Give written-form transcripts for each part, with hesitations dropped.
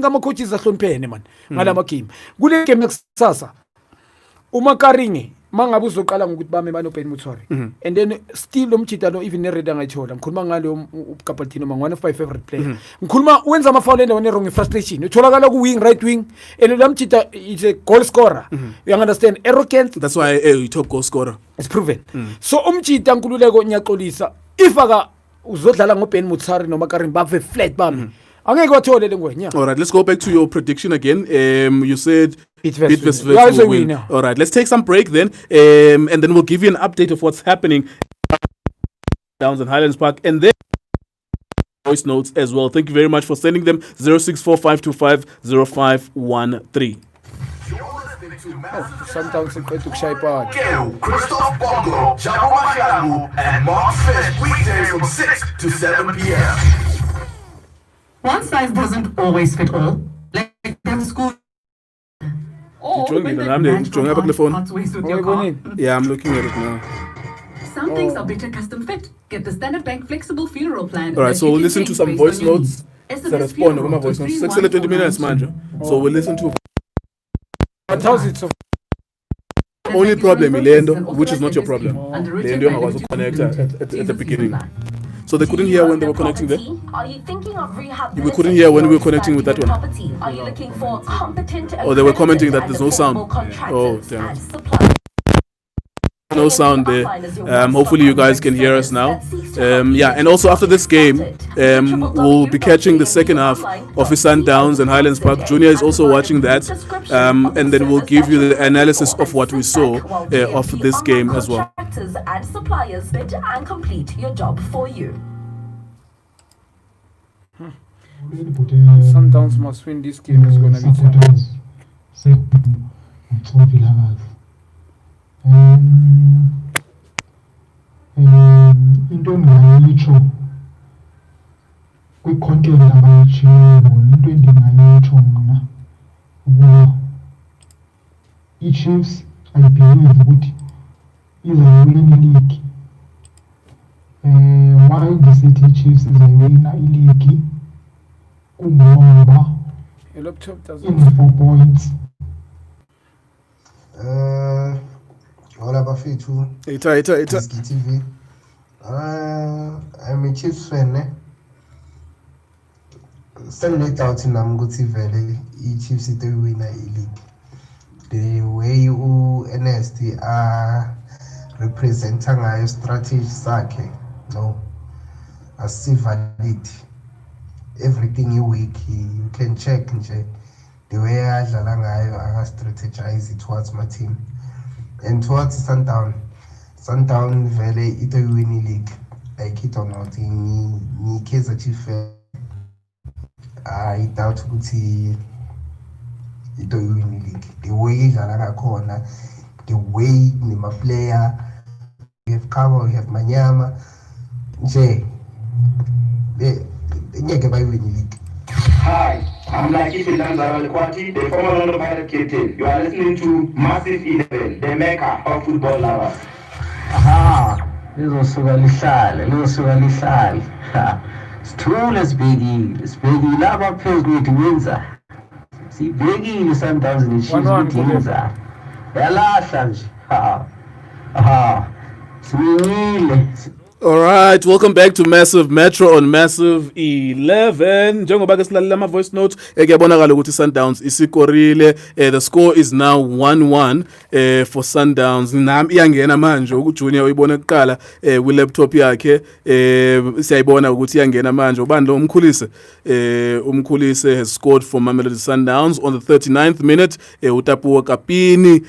think ama coaches ahloniphene man ngalama game kule game yakusasa uMakaringe mangabe uzoqala ngokuthi bame banopen Mutswari and then still umjita lo even nered angayithola ngikhuluma ngalo uKapaltino one of my favorite player ngikhuluma wenza ama foul ende wrong frustration utholakala ku wing right wing and lamjita is a goal scorer you understand arrogant that's why a top goal scorer it's proven so umjita nkululeko nyaxolisa if aka uzodlala ngoben Mutsari noma Karim bave flat bami angeke wathole lengwenya. All right, let's go back to your prediction again. You said Bidvest will win. All right, let's take some break then, and then we'll give you an update of what's happening Downs and Highlands Park, and then voice notes as well. Thank you very much for sending them. 0645250513. Sometimes it's going to shy part. Christoph Bongo, Jabo Mahialu, and Mark Fish weekdays from 6 to 7 p.m. One size doesn't always fit all. Like in school. Yeah, I'm looking at it now. Some things are better custom fit. Get the Standard Bank flexible funeral plan. All right, so we'll listen to some voice notes. That respond to my voice notes. 20 minutes, man. So we'll listen to. Only problem, Ilendo, which is not your problem. Ilendo was a connector at the beginning. So they couldn't hear when they were connecting there? We couldn't hear when we were connecting with that one. Oh, they were commenting that there's no sound. Oh, damn it. No sound there. Hopefully you guys can hear us now. Yeah, and also after this game, we'll be catching the second half of Sundowns and Highlands Park. Junior is also watching that, and then we'll give you the analysis of what we saw of this game as well. And suppliers bid and complete your job for you. Sundowns must win this game. Is going to be into engayitsho kwi-content abayitshileyo into endingayitsho mna ukuba i-Chiefs I believe ukuthi izawuwina ileague. Why ndisithi i-Chiefs izawuwina ileague kungoba ine-4 points. Hola bafethu. Ita. TV. I'm a Chiefs fan. Send out nami ukuthi vele i-Chiefs itoyiwina i-league. The way Ernest representa ngayo strategy sakhe, no, asi valid. Everything you week you can check nje the way adlala ngayo aka strategize towards my team and towards Sundown vele ito win league like it or not ni Kaizer Chiefs I doubt ukuthi ito win league the way idlala ngakhona the way ni ma player we have Kama, we have Manyama nje ngeke bayiwini league. Hi, I'm Lucky Filanzara, the former London Pirate captain. You are listening to Massive 11, the mecca of football lovers. Aha, lizosuka lihlale. Sithule sibhekile laba phezulu ukuthi wenza. Sibhekile Sundowns ne-Chiefs ukuthi yenza. Yalahla nje. Aha. Siwile. All right, welcome back to Massive Metro on Massive 11. Njengoba ke silalela ama voice note kuyabonakala ukuthi Sundowns isikorile. The score is now 1-1 for Sundowns. Nami iyangena manje uJunior uyibona kuqala kwi laptop yakhe. Siyayibona ukuthi iyangena manje. Ubani lo Umkhulise has scored for Mamelodi Sundowns on the 39th minute. Utapuwa Kapini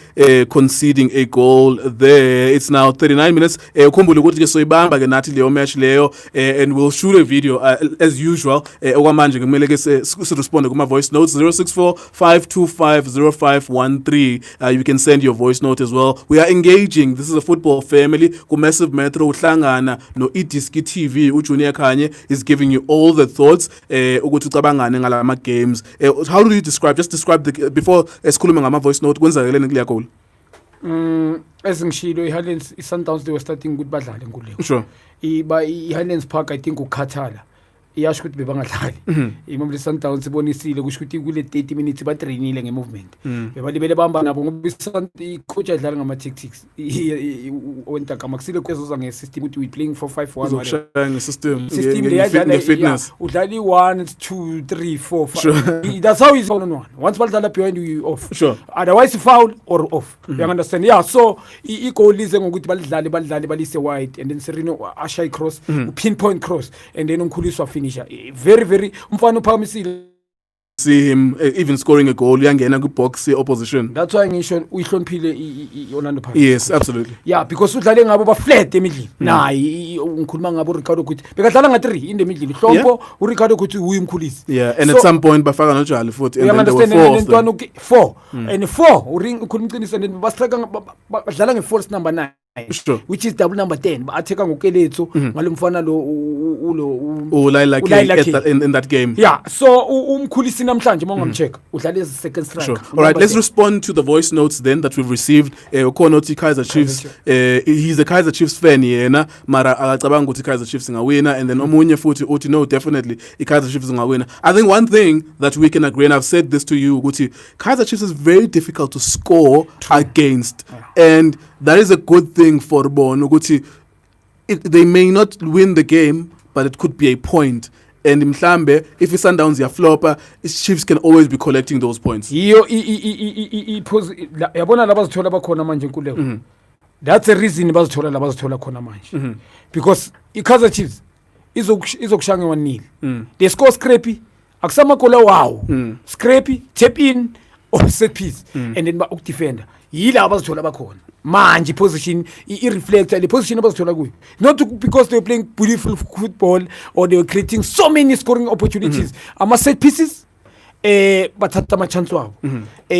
conceding a goal there. It's now 39 minutes. Ukhumbule ukuthi ke soyibamba nathi leyo match leyo and we'll shoot a video as usual okwamanje kumele ke si respond kuma voice notes 0645250513. You can send your voice note as well. We are engaging. This is a football family ku Massive Metro uhlangana no iDiski TV. uJunior Khanye is giving you all the thoughts ukuthi ucabangane ngalama games. How do you describe before esikhuluma ngama voice note kwenzakeleni kuleya goal? Ezingishilo iHighlands Sundowns they were starting good badlala enkulu. Sure. iHighlands Park I think ukhathala iyasho ukuthi bebangadlali imomle Sundowns ibonisile kusho ukuthi kule 30 minutes batrainile ngemovement bebalibele bamba nabo ngoba icoach adlala ngama tactics wenta kama kusile kwezoza ngesystem ukuthi we playing 4-5-1 uzokushaya ngesystem fitness udlala i1 2 3 4 5 that's how is on one once balidlala behind you off otherwise foul or off you understand so i-goal is ngokuthi balidlale balise wide and then Serino ashay cross pinpoint cross and then umkhuliswa finisher very very umfana uphakamisile see him even scoring a goal uyangena kwi-box opposition. That's why ngisho uyihloniphile i-Orlando Pirates. Yes, absolutely. Yeah, because udlale ngabo ba flat emidlini. Nayi ngikhuluma ngabo Ricardo Kuti bekadlala nga3 in the midlini. Hlompo uRicardo Kuti uyimkhulisi. Yeah, and at some point bafaka noJali futhi and then they were 4 and 4 ukhuluma iqiniso and bastrika badlala nge-false number 9. Sure. Which is double number 10 ba-atheka ngokeletso ngalomfana lo in that game. Yeah, so umkhulisi namhlanje mongamcheck udlala as second striker. Sure. All right, let's respond to the voice notes then that we've received. Ukhonoti Kaizer Chiefs, he's a Kaizer Chiefs fan yena mara akacabanga ukuthi Kaizer Chiefs ingawina, and then omunye futhi uthi no, definitely Kaizer Chiefs ingawina. I think one thing that we can agree, and I've said this to you, ukuthi Kaizer Chiefs is very difficult to score against, and that is a good thing for Bono. They may not win the game, but it could be a point. And mhlambe, if Sundowns ya flopper, Chiefs can always be collecting those points. Yabona labazithola bakhona manje nkuleko. That's the reason bazithola labazithola khona manje. Because iKaizer Chiefs izokushanga 1-0. They score scrappy, akusama goal wow. Scrappy, tap in or set piece and then ukudefender. Yila abazithola bakhona. Manje position i-reflector the position abazithola kuyo, not because they were playing beautiful football or they were creating so many scoring opportunities. Ama set pieces bathatha ama chance wabo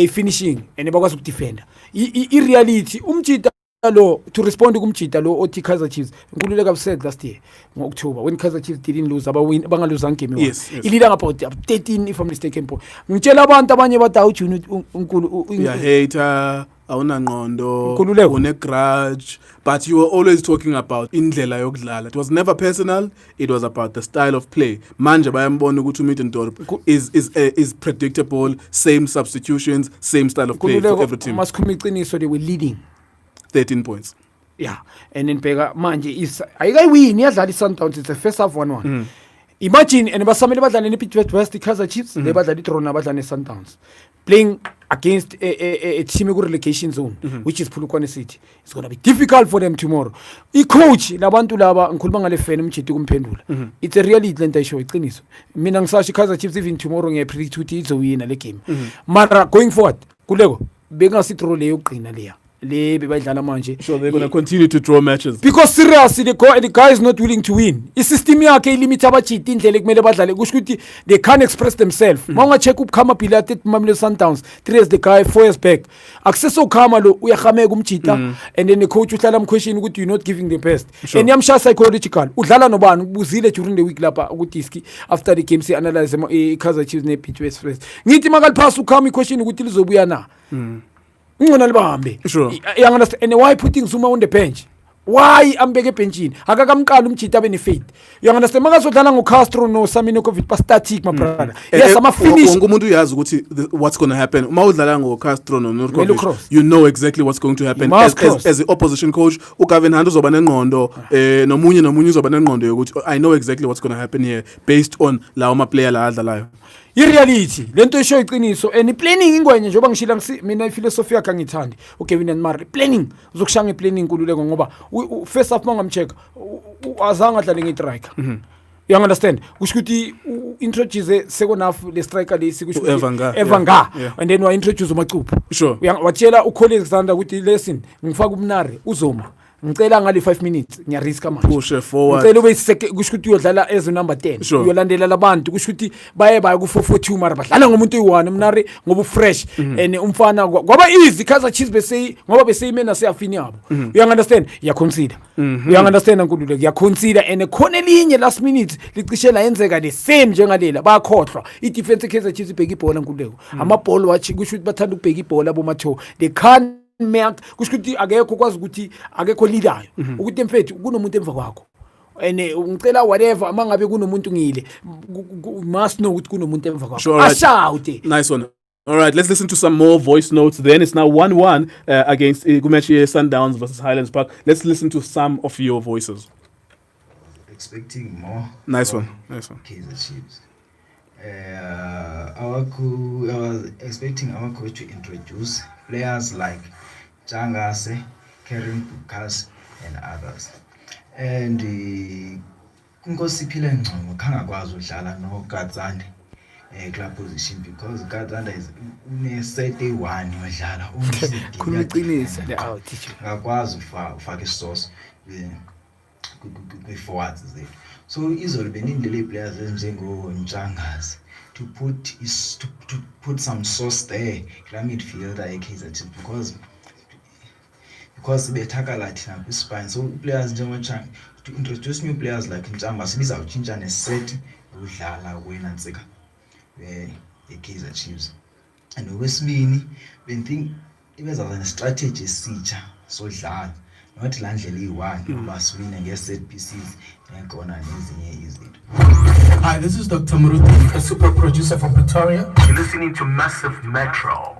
finishing and bakwazi ukudefender. I-reality umjita lo to respond kumjita lo othi Kaizer Chiefs nkululeka upset last year ngo-October when Kaizer Chiefs didn't lose bangaluza game yes. ilila about 13 if I'm mistaken. Ngitshela abantu abanye bathi awujuni unkulu hater awunangqondo une grudge, but you were always talking about indlela yokudlala. It was never personal, it was about the style of play. Manje bayambona ukuthi uMiddendorp is predictable, same substitutions, same style of play for every team. Masikhuluma iqiniso, they were leading 13 points. Yeah, and then bheka manje is ayikayiwini yadlala iSundowns, it's the first half 1-1. Imagine and basamele badlala nePittsburgh West Kaizer Chiefs, they badlala iDrone badlala neSundowns, playing against a team relegation zone, which is Polokwane City. It's going to be difficult for them tomorrow. I-coach labantu laba ngikhuluma ngale fan umjiti kumphendula. It's a reality lento ayisho iqiniso. Mina ngisashi Kaizer Chiefs even tomorrow ngiyapredict ukuthi izowina le game. Mara going forward kuleko bengasithrow leyo qina leya. So they're going to continue to draw matches because seriously the guy is not willing to win. Isystem yakhe ilimit abachiti indlela ekumele badlale kusho ukuthi they can't express themselves. Mawunga check ukukhama Pilated Mamelodi Sundowns 3 years the guy 4 years back access ukhama lo uyahameka umjita and then the coach uhlala umquestion ukuthi you're not giving the best. And yamsha psychological udlala nobani ubuzile during the week lapha ukuthi after the game si analyze Kaizer Chiefs ne Pittsburgh. Ngithi makaliphasa ukhama iquestion ukuthi lizobuya na. Ngona libambe. Sure. You understand? And why putting Zuma on the bench? Why ambeke benchini? Akakamqala umjita benefit. You understand? Makazodlala ngoCastro no Saminokovic pa static my brother. Yes, I'm a finish. Wonke umuntu uyazi ukuthi what's going to happen. Uma udlala ngoCastro no Nurkovic, you know exactly what's going to happen. As the opposition coach, uGavin Hand uzoba nengqondo, nomunye uzoba nengqondo yokuthi I know exactly what's going to happen here based on lawo ma player la adlalayo. I-reality lento isho iqiniso and planning ingwenye njengoba ngishila mina iphilosophy yakhe angithandi uKevin and Murray planning uzokushanga iplanning kululeko ngoba first half mangamcheck azange adlale ngestriker. You understand? Kusho ukuthi introduce second half le striker lesi kusho Evanga and then wa introduce uMacupho. Sure. Watshela uColin Alexander ukuthi listen ngifaka uMnare uzoma ngicela ngale 5 minutes ngiyariska manje push forward ngicela ube kusho ukuthi uyodlala as number 10 uyolandela labantu kusho ukuthi baye ku 442 mara badlala ngomuntu oyi1 Mnare ngoba fresh and umfana kwaba easy Kaizer Chiefs bese ngoba bese imena seyafini yabo. You understand? Ya consider. You understand nkululeko ya consider and khona elinye last minute licishela yenzeka the same njengalela bayakhohlwa i-defense Kaizer Chiefs ibheka ibhola nkululeko ama-ball watch kusho ukuthi bathanda ukubheka ibhola bomatho they can't kusho ukuthi akekho kwazi ukuthi akekho leader ukuthi mfethu kunomuntu emva kwakho and ungicela whatever mangabe kunomuntu ngile must know ukuthi kunomuntu emva kwakho Sure, right. ashawute. Nice one. All right, let's listen to some more voice notes. Then it's now 1-1 against Gumechi Sundowns versus Highlands Park. Let's listen to some of your voices. Expecting more. Nice one. Kaizer Chiefs. I was expecting our coach to introduce players like Jangase, Karen Bukas, and others. And Nkosiphile Ngcobo kangakwazi udlala no Gatsande club position because Gatsande is une-31 yodlala Kuliqinisa le out teacher. ngakwazi ufaka isource kwi-forwards zethu. So izolo benindele players ezinjengo Ntshangase to put some sauce there kula midfielder eKaizer Chiefs because bethakala thina kwispine. So players njengo Ntshangase to introduce new players like Ntshangase bizawutshintsha neset udlala wena Ntsika eKaizer Chiefs. And okwesibini think ibezaza ne-strategy esitsha sodlala not la ndlela iyi-1 uba siwine nge-set pieces nekhona nezinye izinto. Hi, this is Dr. Muruti, a super producer from Pretoria. You're listening to Massive Metro.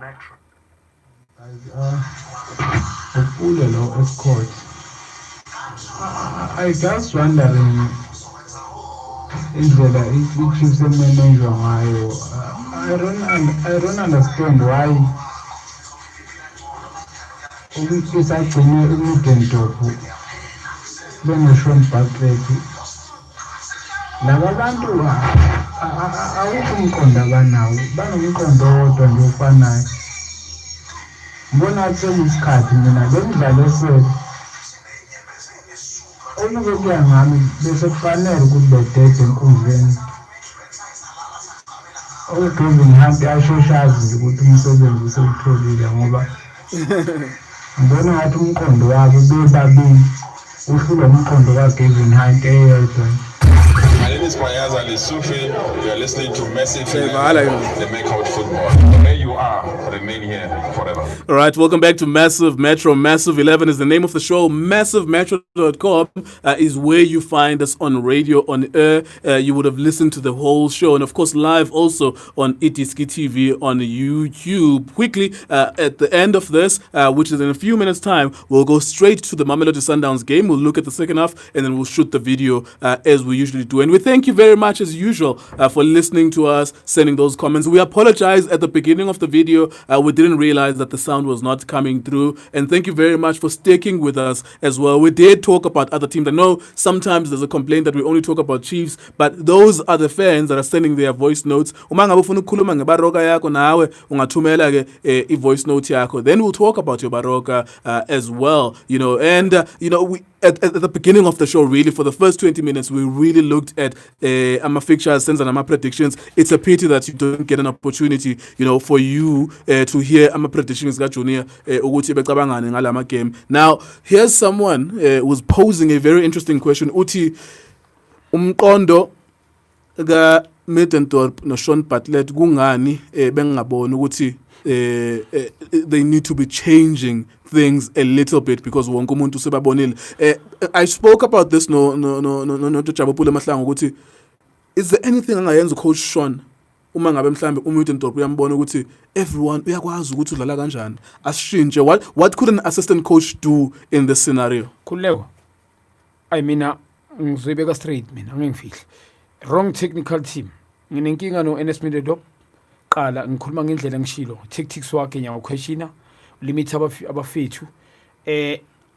Uphule lo escort. I just wondering indlela i-Chiefs emanejwa ngayo. I don't understand why isagcine uMidendorfu bene-Sean Bartlett. Laba bantu awukho umqondo abanawo, banomqondo owodwa nje ofanayo. Ngibona kuseyisikhathi mina le midlalo esele okuke kuya ngami bese kufanele ukuthi bedede enkundleni. Kevin Hunt asheshazi ukuthi umsebenzi usewutholile ngoba ngibona ngathi umqondo wabo bebabili uhlula umqondo kaKevin Hunt eyedwa. My name is Kwayaza Lesufi. You are listening to Massive the Make Out Football. Where you are, remain here forever. All right, welcome back to Massive Metro. Massive 11 is the name of the show. MassiveMetro.com is where you find us on radio, on air. You would have listened to the whole show. And of course, live also on Itiski TV on YouTube. Quickly, at the end of this, which is in a few minutes' time, we'll go straight to the Mamelodi Sundowns game. We'll look at the second half and then we'll shoot the video as we usually do. And we thank you very much, as usual, for listening to us, sending those comments. We apologize at the beginning of the video. We didn't realize that the sound was not coming through. And thank you very much for sticking with us as well. We did talk about other teams. I know sometimes there's a complaint that we only talk about Chiefs, but those are the fans that are sending their voice notes. Uma ngabe ufuna ukukhuluma ngeBaroka yakho nawe ungathumela ke i-voice note yakho. Then we'll talk about your Baroka as well. We at the beginning of the show, really, for the first 20 minutes, we really looked at Fixtures and our predictions. It's a pity that you don't get an opportunity, for you to hear our predictions game. Now, here's someone who's posing a very interesting question. Uti umqondo ga Middendorp no Sean Bartlett kungani bengabona ukuthi they need to be changing things a little bit because wonke umuntu sebabonile. I spoke about this no Jabapule Mahlangu ukuthi is there anything angayenza coach Sean uma ngabe mhlambe uMidendorp uyambona ukuthi everyone uyakwazi ukuthi udlala kanjani asishintshe. What could an assistant coach do in this scenario? Khuleko mina ngizobeka straight, mina angengifihli wrong technical team. Nginenkinga no NS Midendorp. Qala ngikhuluma ngendlela ngishilo tactics wakhe ngiyakweshina limit abafethu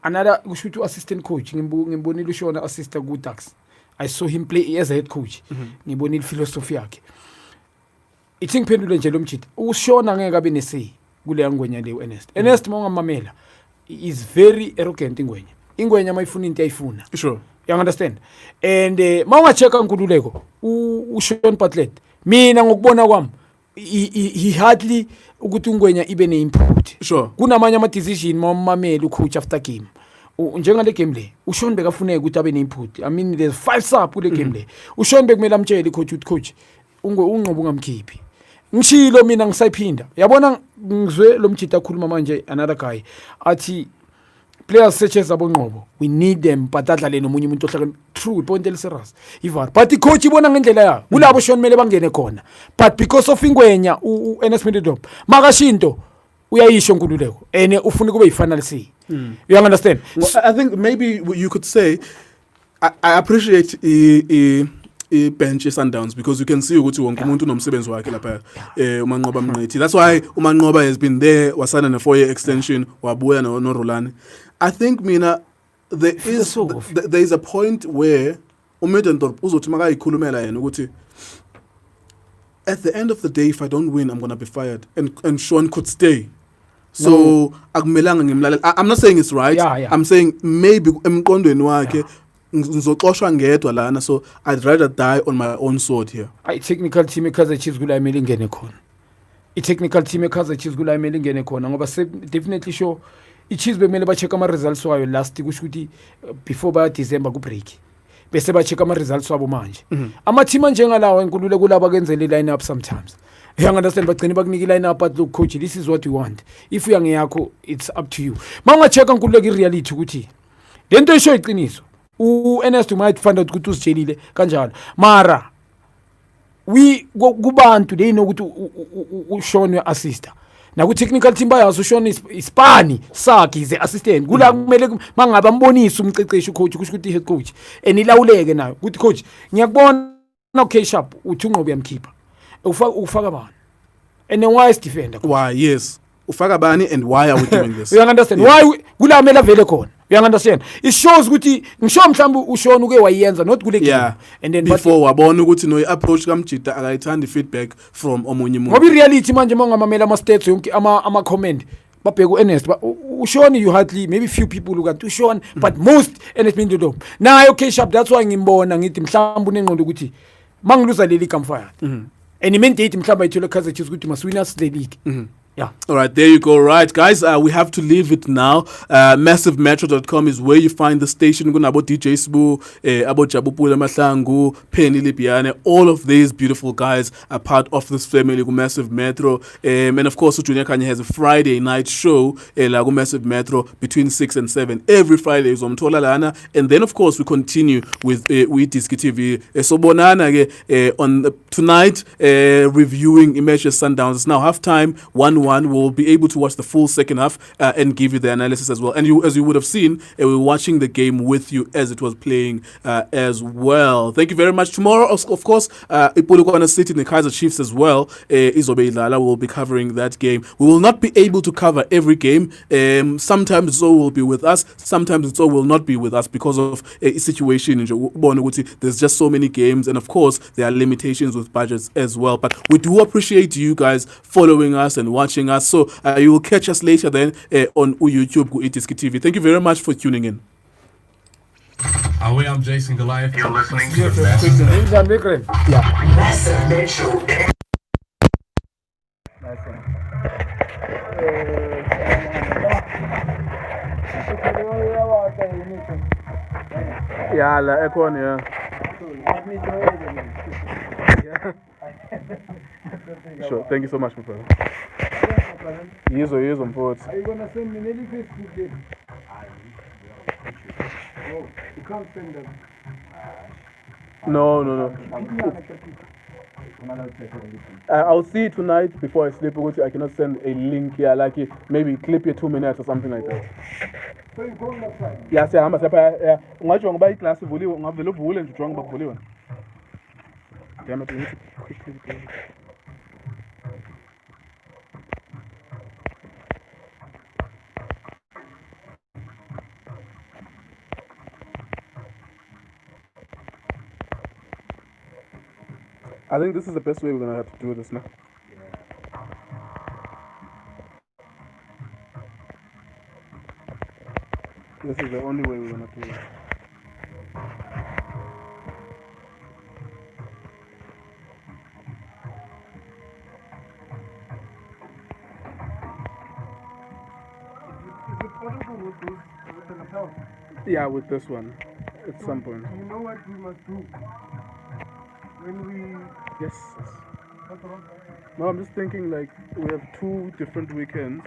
another kushuthi assistant coach ngimbonile ushona assistant ku Dax. I saw him play as a head coach. Ngibonile philosophy yakhe. Ithi ngiphendule nje lo mjita ushona ngeke abe nesay kule ngwenya le Ernest mongamamela is very arrogant ingwenya mayifuna into ayifuna. Sure. You understand? And mawungacheka Nkululeko uSean Bartlett mina ngokubona kwami he hardly ukuthi ungwenya ibe ne-input. Sure. Kunamanye ama-decision mawumamela ucoach after game. Njengale game le uSean bekafuneka ukuthi abe ne-input. I mean there's 5 sub kule game le. uSean bekumele amtshele coach ukuthi coach unqobo ungamkhiphi. Ngishilo mina ngisayiphinda. Yabona ngizwe lo mjita khuluma manje another guy athi players such as Abonqobo, we need them but adlale nomunye umuntu ohlakani true point eliseras ivar but icoach ibona ngendlela ya kulabo shoni mele bangene khona but because of ingwenya uNS Mididop makashinto uyayisho Nkululeko ene ufuna kube yifinal C. You understand? Well, I think maybe you could say I appreciate bench Sundowns because you can see ukuthi wonke umuntu unomsebenzi wakhe lapha uManqoba Mnqethi. That's why uManqoba has been there, wasana ne 4-year extension, wabuya no Rolani. I think mina there is a point where uMidendorp uzothi makayikhulumela yena ukuthi at the end of the day if I don't win I'm going to be fired and Sean could stay. So akumelanga ngimlalela. I'm not saying it's right. I'm saying maybe emqondweni wakhe ngizoxoshwa ngedwa lana, so I'd rather die on my own sword here. Technical team eKaizer Chiefs kula imeli ingene khona. Technical team eKaizer Chiefs kula imeli ingene khona ngoba definitely sure iChiefs bemele ba check ama results wayo last kusho ukuthi before ba December ku break. Bese ba check ama results wabo manje. Ama team njengalawo eNkululeko kulaba kenzele line up sometimes. You understand bagcina bakunika line up but look coach this is what we want. If uyange yakho it's up to you. Manga check Nkululeko reality ukuthi lento isho iqiniso. uNS might find out ukuthi usijelile kanjalo mara kubantu they know ukuthi uShone assistant na ku technical team bayazi uShone ispani sakhe is assistant kula kumele mangabe ambonisa umceceshi coach kusho ukuthi head coach enilawuleke nayo ukuthi coach ngiyakubona okay sharp uthi unqobe yamkhipha ufaka bani and then why is defender why yes ufaka bani and why are we doing this you understand why kula mela vele khona. You understand? It shows ukuthi ngisho mhlawumbe uShone uke wayenza not kule game and then before wabona ukuthi no approach kaMjida akayithandi feedback from omunye umuntu. Ngoba reality manje mongamamela ama stats yonke ama comment babheka uErnest uShone you hardly maybe few people look at uShone but most Ernest Mindodop. Nayo okay sharp that's why ngimbona ngithi mhlawumbe unengqondo ukuthi mangiluza le league I'm fired. And he mandate mhlawumbe ayithola Kaizer Chiefs ukuthi must win us the league. Yeah. All right, there you go. Right, guys, we have to leave it now. MassiveMetro.com is where you find the station. Abo DJ Sbu, Abo Jabupula Mahlangu, Penny Lipiane. All of these beautiful guys are part of this family, Massive Metro. And of course, Junior Khanye has a Friday night show, Lago Massive Metro, between 6 and 7. Every Friday is on Tola Lana. And then, of course, we continue with Diski TV. So, Bonana on tonight, reviewing Emerges Sundowns. It's now halftime, 1-1. We'll be able to watch the full second half and give you the analysis as well. And you, as you would have seen, we were watching the game with you as it was playing as well. Thank you very much. Tomorrow, of course, Ipolokwana City and the Kaizer Chiefs as well. Izobe Ilala will be covering that game. We will not be able to cover every game. Sometimes Zo will be with us. Sometimes Zo will not be with us because of a situation. There's just so many games. And of course, there are limitations with budgets as well. But we do appreciate you guys following us and watching us. So you will catch us later then on YouTube, Itiski TV. Thank you very much for tuning in. I'm Jason Goliath. You're listening to Massive Metro. Yeah, like Ekon, yeah. Sure, thank you so much, my brother. Years on board. Are you gonna send me any Facebook game? No, you can't send them. No. I'll see it tonight before I sleep. I cannot send a link here, like it, maybe clip here 2 minutes or something like that. So you're going outside? Yeah, I'm a class of and damn it, we need to quickly go. I think this is the best way we're going to have to do this now. This is the only way we're going to do it. Yeah, with this one, at some point. You know what we must do? When we... Yes. No, I'm just thinking like we have 2 different weekends.